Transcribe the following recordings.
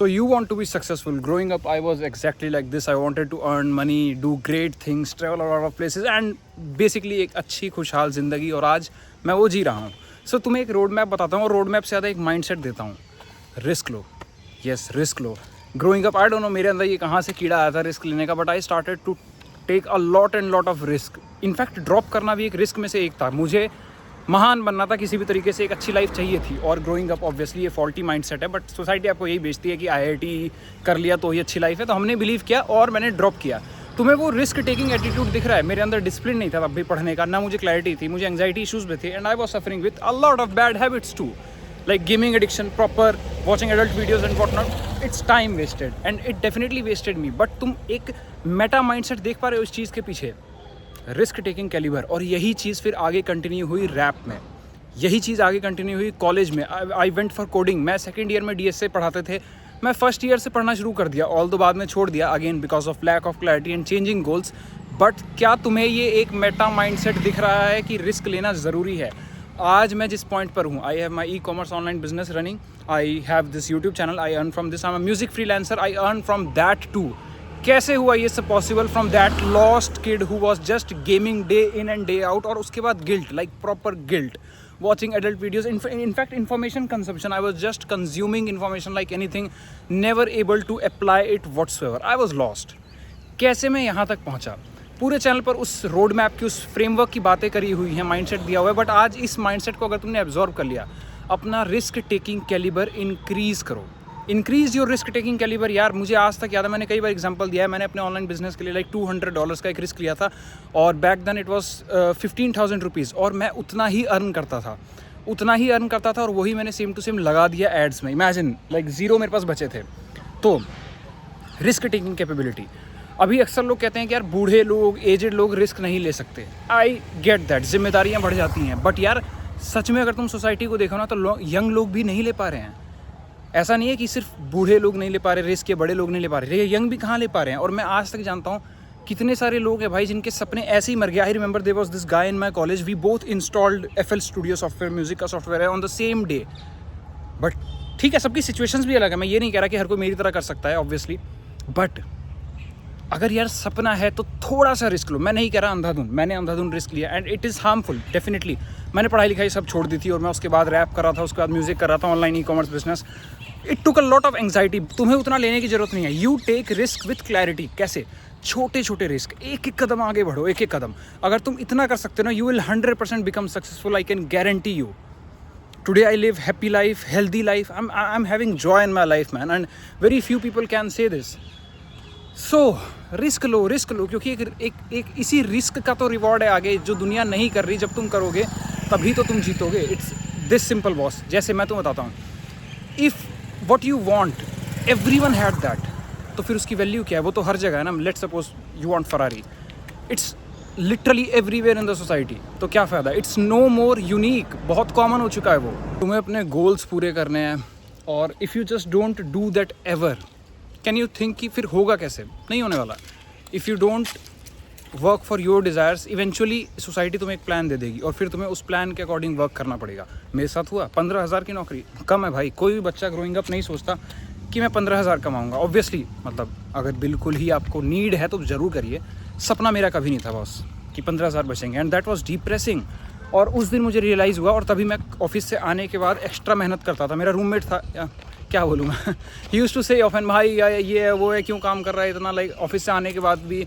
So you want to be successful. Growing up, I was exactly like this. I wanted to earn money, do great things, travel a lot of places and basically एक अच्छी खुशहाल ज़िंदगी, और आज मैं वो जी रहा हूँ. सो तुम्हें एक रोड मैप बताता हूँ और रोड मैप से ज़्यादा एक माइंडसेट देता हूँ. Risk low. Yes, risk low. Growing up, I don't know मेरे अंदर ये कहाँ से कीड़ा आया था रिस्क लेने का, but I started to take a lot and lot of risk. In fact drop करना भी एक रिस्क में से एक था. मुझे महान बनना था, किसी भी तरीके से एक अच्छी लाइफ चाहिए थी. और ग्रोइंग अप ऑब्वियसली ये फॉल्टी माइंडसेट है, बट सोसाइटी आपको यही बेचती है कि आईआईटी कर लिया तो ही अच्छी लाइफ है. तो हमने बिलीव किया और मैंने ड्रॉप किया. तुम्हें वो रिस्क टेकिंग एटीट्यूड दिख रहा है. मेरे अंदर डिसिप्लिन नहीं था तब भी पढ़ने का, ना मुझे क्लैरिटी थी, मुझे एंग्जाइटी इशूज़ भी थे, and I was suffering with a lot of bad habits too, like gaming addiction, proper watching adult videos and whatnot. It's time wasted and it definitely wasted me. But तुम एक Meta mindset देख पा रहे हो इस चीज़ के पीछे, risk taking calibre. और यही चीज़ फिर आगे कंटिन्यू हुई रैप में, यही चीज़ आगे कंटिन्यू हुई कॉलेज में. I went for coding. मैं सेकेंड ईयर में DSA पढ़ाते थे, मैं फर्स्ट ईयर से पढ़ना शुरू कर दिया, ऑल दो बाद में छोड़ दिया again because of lack of clarity and changing goals. But क्या तुम्हें ये एक मेटा माइंडसेट दिख रहा है कि रिस्क लेना ज़रूरी है? आज मैं जिस पॉइंट पर हूँ, I have my e-commerce online business running, I have this YouTube channel, I earn from this, I am a music freelancer, I earn from that too. कैसे हुआ ये सब possible? From that lost kid who was just gaming day in and day out, और उसके बाद guilt, like proper guilt, watching adult videos, in fact information consumption, I was just consuming information like anything, never able to apply it whatsoever. I was lost. कैसे मैं यहाँ तक पहुँचा? पूरे channel पर उस रोड मैप की, उस फ्रेमवर्क की बातें करी हुई हैं, माइंडसेट दिया हुआ है, बट आज इस माइंडसेट को अगर तुमने एब्जॉर्व कर लिया, अपना रिस्क टेकिंग कैलिबर इंक्रीज़ करो. Increase your risk taking calibre. यार मुझे आज तक याद है, मैंने कई बार एग्जांपल दिया है, मैंने अपने ऑनलाइन बिजनेस के लिए लाइक $200 का एक रिस्क लिया था, और back then it was 15,000 rupees, और मैं उतना ही अर्न करता था, और वही मैंने सेम टू सेम लगा दिया एड्स में. इमेजिन, लाइक ज़ीरो मेरे पास बचे थे. तो रिस्क टेकिंग कैपेबिलिटी. अभी अक्सर लोग कहते हैं कि यार बूढ़े लोग, एजेड लोग रिस्क नहीं ले सकते. आई गेट दैट, जिम्मेदारियाँ बढ़ जाती हैं, बट यार सच में अगर तुम सोसाइटी को देखो ना, तो यंग लोग भी नहीं ले पा रहे हैं. ऐसा नहीं है कि सिर्फ बूढ़े लोग नहीं ले पा रहे रिस्क, के बड़े लोग नहीं ले पा रहे, यंग भी कहाँ ले पा रहे हैं. और मैं आज तक जानता हूँ कितने सारे लोग हैं भाई जिनके सपने ऐसे ही मर गए. I remember there was this guy in my college, we both installed FL studio software, music का सॉफ्टवेयर है, on the same day. But ठीक है, सबकी सिचुएशंस भी अलग है, मैं ये नहीं कह रहा कि हर कोई मेरी तरह कर सकता है ऑब्वियसली, बट अगर यार सपना है तो थोड़ा सा रिस्क लो. मैं नहीं कह रहा अंधाधुंध, मैंने अंधाधुंध रिस्क लिया and it is harmful definitely. मैंने पढ़ाई लिखाई सब छोड़ दी थी और मैं उसके बाद रैप कर रहा था, उसके बाद म्यूजिक कर रहा था, online e-commerce business. It took a lot of anxiety. तुम्हें उतना लेने की जरूरत नहीं है. You take risk with clarity. कैसे? छोटे छोटे रिस्क, एक एक कदम आगे बढ़ो, एक एक कदम. अगर तुम इतना कर सकते हो ना, you will 100% become successful. I can guarantee you. Today I live happy life, healthy life. I'm having joy in my life, man, and very few people can say this. So risk लो, क्योंकि एक इसी risk का तो reward है आगे, जो दुनिया नहीं कर रही. जब तुम करोगे तभी तो तुम जीतोगे. It's this simple boss. जैसे मैं तुम्हें बताता हूँ, if what you want everyone had that, तो फिर उसकी वैल्यू क्या है? वो तो हर जगह है ना. Let's suppose you want Ferrari, it's literally everywhere in the society. तो क्या फ़ायदा? It's no more unique. बहुत कॉमन हो चुका है वो. तुम्हें अपने गोल्स पूरे करने हैं, और if you just don't do that ever, can you think कि फिर होगा कैसे? नहीं होने वाला. If you don't work for your desires, eventually society तुम्हें एक प्लान दे देगी और फिर तुम्हें उस प्लान के अकॉर्डिंग वर्क करना पड़ेगा. मेरे साथ हुआ. 15,000 की नौकरी कम है भाई. कोई भी बच्चा ग्रोइंग अप नहीं सोचता कि मैं 15,000 कमाऊंगा. ऑब्वियसली, मतलब अगर बिल्कुल ही आपको नीड है तो ज़रूर करिए. सपना मेरा कभी नहीं था बॉस कि 15,000 बचेंगे, एंड दैट वाज डिप्रेसिंग. और उस दिन मुझे रियलाइज़ हुआ, और तभी मैं ऑफिस से आने के बाद एक्स्ट्रा मेहनत करता था. मेरा रूममेट था, क्या बोलूँ मैं, ही यूज्ड टू से ऑफन, भाई ये है वो है, क्यों काम कर रहा है इतना, लाइक ऑफिस से आने के बाद भी.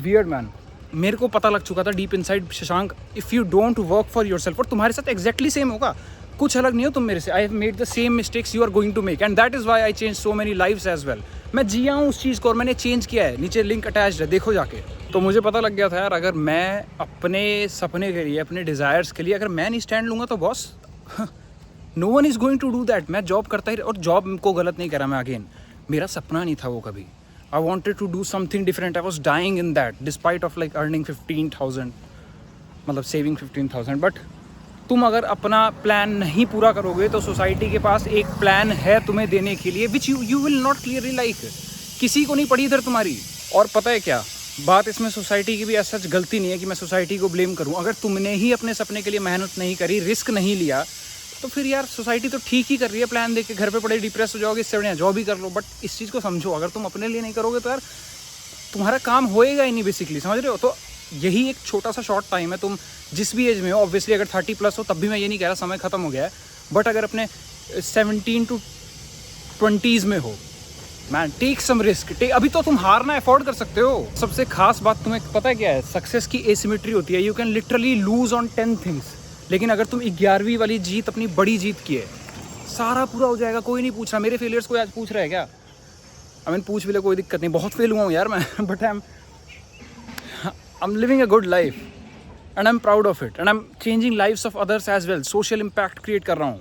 Weird man. मेरे को पता लग चुका था deep inside, Shashank, if you don't work for yourself, और तुम्हारे साथ एग्जैक्टली सेम होगा, कुछ अलग नहीं हो तुम मेरे से. I have made the same mistakes you are going to make, and that is why I change so many lives as well. मैं जिया हूँ उस चीज़ को, और मैंने चेंज किया है. नीचे लिंक अटैच्ड है, देखो जाके. तो मुझे पता लग गया था यार, अगर मैं अपने सपने के लिए, अपने डिज़ायर्स के लिए अगर मैं नहीं स्टैंड लूँगा तो boss, no one is going to do that. मैं जॉब करता ही, और जॉब को गलत नहीं करा मैं, अगेन मेरा सपना नहीं था वो कभी. I wanted to do something different. I was dying in that despite of like earning 15,000, मतलब सेविंग 15,000. बट तुम अगर अपना प्लान नहीं पूरा करोगे तो सोसाइटी के पास एक प्लान है तुम्हें देने के लिए, which you will not clearly like. किसी को नहीं पड़ी इधर तुम्हारी. और पता है क्या बात, इसमें सोसाइटी की भी ऐसा गलती नहीं है कि मैं सोसाइटी को ब्लेम करूं. अगर तुमने ही अपने सपने के लिए मेहनत नहीं करी, रिस्क नहीं लिया, तो फिर यार सोसाइटी तो ठीक ही कर रही है, प्लान देख के घर पे पड़े डिप्रेस हो जाओगे, इससे बढ़िया जॉब ही कर लो। बट इस चीज़ को समझो, अगर तुम अपने लिए नहीं करोगे तो यार तुम्हारा काम होएगा ही नहीं बेसिकली, समझ रहे हो। तो यही एक छोटा सा शॉर्ट टाइम है, तुम जिस भी एज में हो, ऑब्वियसली अगर 30+ हो तब भी मैं ये नहीं कह रहा समय ख़त्म हो गया है, बट अगर अपने 17 to 20s में हो, मैन टेक सम रिस्क। अभी तो तुम हारना अफोर्ड कर सकते हो। सबसे खास बात तुम्हें पता है क्या है, सक्सेस की एसिमेट्री होती है। You can literally lose on 10 things, लेकिन अगर तुम 11वीं वाली जीत, अपनी बड़ी जीत की है, सारा पूरा हो जाएगा, कोई नहीं पूछ रहा। मेरे फेलियर्स को आज पूछ रहा है क्या? आई मीन पूछ भी ले, कोई दिक्कत नहीं, बहुत फेल हुआ हूँ यार मैं, but I am living a good life and I am proud of it and I am changing lives of others as well. Social impact create कर रहा हूँ।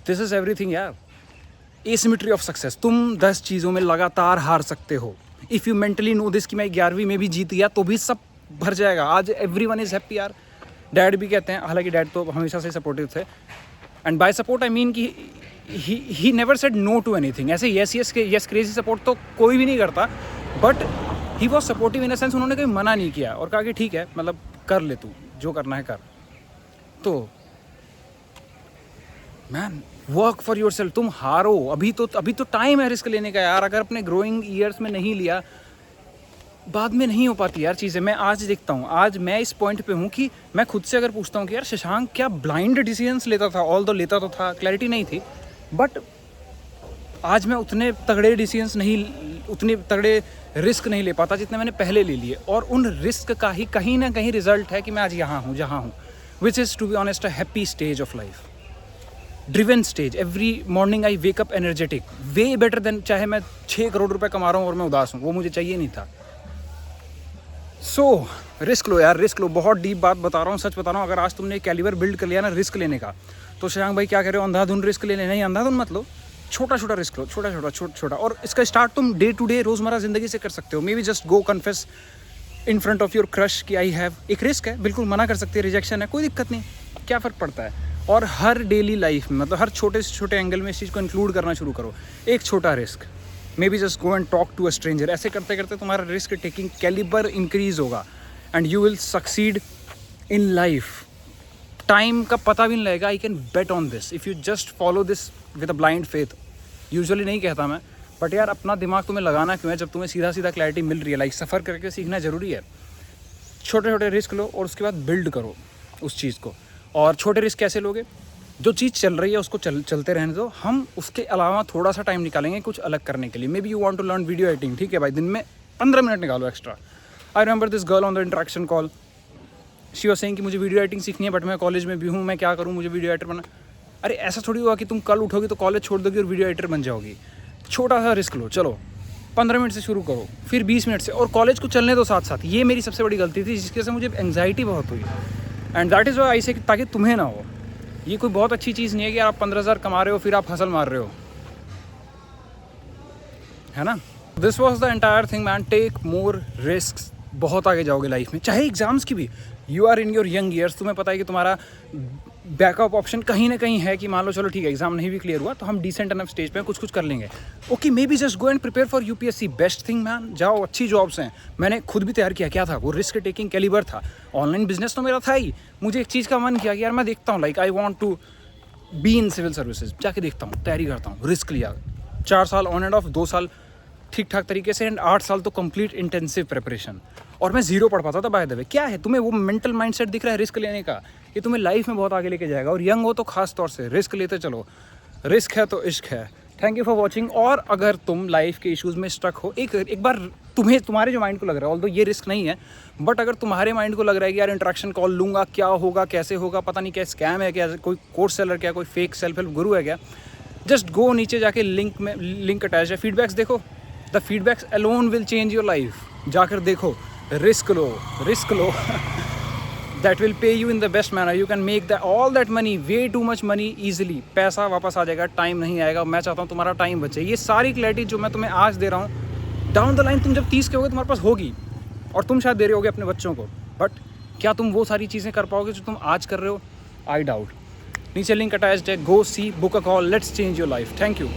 दिस इज़ एवरीथिंग यार। एसिमेट्री ऑफ सक्सेस, तुम 10 चीज़ों में लगातार हार सकते हो। If you mentally know this कि मैं 11वीं में भी जीत गया तो भी सब भर जाएगा। आज एवरीवन इज़ हैप्पी यार। डैड भी कहते हैं, हालांकि डैड तो हमेशा से सपोर्टिव थे, and by support I mean कि he never said no to anything. ऐसे यस क्रेजी सपोर्ट तो कोई भी नहीं करता, but he was supportive in a sense, उन्होंने कभी मना नहीं किया और कहा कि ठीक है, मतलब कर ले तू, जो करना है कर। तो man work for your self, तुम हारो, अभी तो टाइम है रिस्क लेने का यार। अगर अपने ग्रोइंग ईयर्स में नहीं लिया, बाद में नहीं हो पाती यार चीज़ें। मैं आज देखता हूँ, आज मैं इस पॉइंट पे हूँ कि मैं खुद से अगर पूछता हूँ कि यार शशांक क्या ब्लाइंड डिसीजंस लेता था, ऑल दो लेता तो था, क्लैरिटी नहीं थी, बट आज मैं उतने तगड़े डिसीजंस नहीं, उतने तगड़े रिस्क नहीं ले पाता जितने मैंने पहले ले लिए। और उन रिस्क का ही कहीं ना कहीं रिजल्ट है कि मैं आज यहाँ हूँ जहाँ हूँ, which is to be honest a happy stage of life, driven stage. Every morning I wake up energetic, way better than चाहे मैं 6 करोड़ रुपए कमा रहा हूँ और मैं उदास हूँ, वो मुझे चाहिए नहीं था। सो रिस्क लो यार, रिस्क लो। बहुत डीप बात बता रहा हूँ, सच बता रहा हूँ। अगर आज तुमने कैलिबर बिल्ड कर लिया ना रिस्क लेने का, तो शशांक भाई क्या कह रहे हो, अंधाधुन रिस्क ले लेना? नहीं, अंधाधुन मत लो, छोटा छोटा रिस्क लो, छोटा। और इसका स्टार्ट तुम डे टू डे रोज़मर्रा ज़िंदगी से कर सकते हो। May be just go confess in front of your crush कि आई हैव, एक रिस्क है, बिल्कुल मना कर सकते हैं, रिजेक्शन है, कोई दिक्कत नहीं, क्या फ़र्क पड़ता है। और हर डेली लाइफ में, मतलब हर छोटे से छोटे एंगल में इस चीज़ को इंक्लूड करना शुरू करो। एक छोटा risk, maybe just go and talk to a stranger. ऐसे करते करते तुम्हारा रिस्क टेकिंग कैलिबर इंक्रीज होगा and you will succeed in life. Time का पता भी नहीं लगेगा। I can bet on this if you just follow this with a blind faith. Usually नहीं कहता मैं, बट यार अपना दिमाग तुम्हें लगाना क्यों है जब तुम्हें सीधा क्लैरिटी मिल रही है। लाइक सफ़र करके सीखना ज़रूरी है। छोटे छोटे रिस्क लो और उसके बाद बिल्ड करो उस चीज़ को। और छोटे रिस्क कैसे लोगे? जो चीज़ चल रही है उसको चलते रहने दो। हम उसके अलावा थोड़ा सा टाइम निकालेंगे कुछ अलग करने के लिए। Maybe you want to learn video editing, ठीक है भाई, दिन में 15 मिनट निकालो extra. I remember this girl on the interaction call, she was saying कि मुझे वीडियो एडिटिंग सीखनी है, बट मैं कॉलेज में भी हूँ, मैं क्या करूँ, मुझे वीडियो एडिटर बनना। अरे ऐसा थोड़ी हुआ कि तुम कल उठोगी तो कॉलेज छोड़ दोगी और वीडियो एडिटर बन जाओगी। छोटा सा रिस्क लो, चलो 15 मिनट से शुरू करो, फिर 20 मिनट से, और कॉलेज को चलने दो साथ साथ। ये मेरी सबसे बड़ी गलती थी जिसकी वजह से मुझे एंग्जाइटी बहुत हुई, एंड दैट इज़ वाई आई से, ताकि तुम्हें ना हो। ये कोई बहुत अच्छी चीज़ नहीं है कि आप 15,000 कमा रहे हो फिर आप हसल मार रहे हो, है ना। This was the entire thing man. Take more risk, बहुत आगे जाओगे लाइफ में। चाहे एग्जाम्स की भी, you are in your young years, तुम्हें पता है कि तुम्हारा बैकअप ऑप्शन कहीं ना कहीं है कि मान लो चलो ठीक है एग्जाम नहीं भी क्लियर हुआ तो हम डिसेंट एनफ स्टेज पे कुछ कर लेंगे। Okay, may be just go and prepare for UPSC, best thing man. जाओ, अच्छी जॉब्स हैं। मैंने खुद भी तैयार किया, क्या था वो, रिस्क टेकिंग कैलिबर था। ऑनलाइन बिजनेस तो मेरा था ही। मुझे एक चीज़ का मन किया कि यार मैं देखता हूँ, like I want to be in civil services, जाके देखता हूँ, तैयारी करता हूँ। रिस्क लिया, 4 साल ऑन एंड ऑफ, 2 साल ठीक ठाक तरीके से, एंड 8 साल तो कंप्लीट इंटेंसिव प्रिपरेशन। और मैं 0 पढ़ पाता था बाय द वे। क्या है, तुम्हें वो मेंटल माइंडसेट दिख रहा है रिस्क लेने का, ये तुम्हें लाइफ में बहुत आगे लेके जाएगा। और यंग हो तो खास तौर से रिस्क लेते चलो। रिस्क है तो इश्क है। Thank you for watching. और अगर तुम लाइफ के इश्यूज़ में स्टक हो, एक बार तुम्हारे जो माइंड को लग रहा है, ऑल्दो ये रिस्क नहीं है, बट अगर तुम्हारे माइंड को लग रहा है कि यार इंटरेक्शन कॉल लूँगा, क्या होगा, कैसे होगा, पता नहीं, क्या स्कैम है, क्या कोई कोर्स सेलर, क्या कोई फेक सेल्फ हेल्प गुरु है क्या, जस्ट गो, नीचे जाके लिंक अटैच है, फीडबैक्स देखो। The feedbacks alone will change your life. जाकर देखो, risk low that will pay you in the best manner. You can make all that money, way too much money easily. पैसा वापस आ जाएगा, time नहीं आएगा। मैं चाहता हूँ तुम्हारा टाइम बचे। ये सारी क्लैरिटी जो मैं तुम्हें आज दे रहा हूँ, डाउन द लाइन तुम जब 30 के होगे तुम्हारे पास होगी, और तुम शायद दे रहे होगे अपने बच्चों को, बट क्या तुम वो सारी चीज़ें कर पाओगे जो तुम आज कर रहे हो? I doubt. नीचे लिंक अटैच्ड है, go see, book a call, let's change your life. Thank you.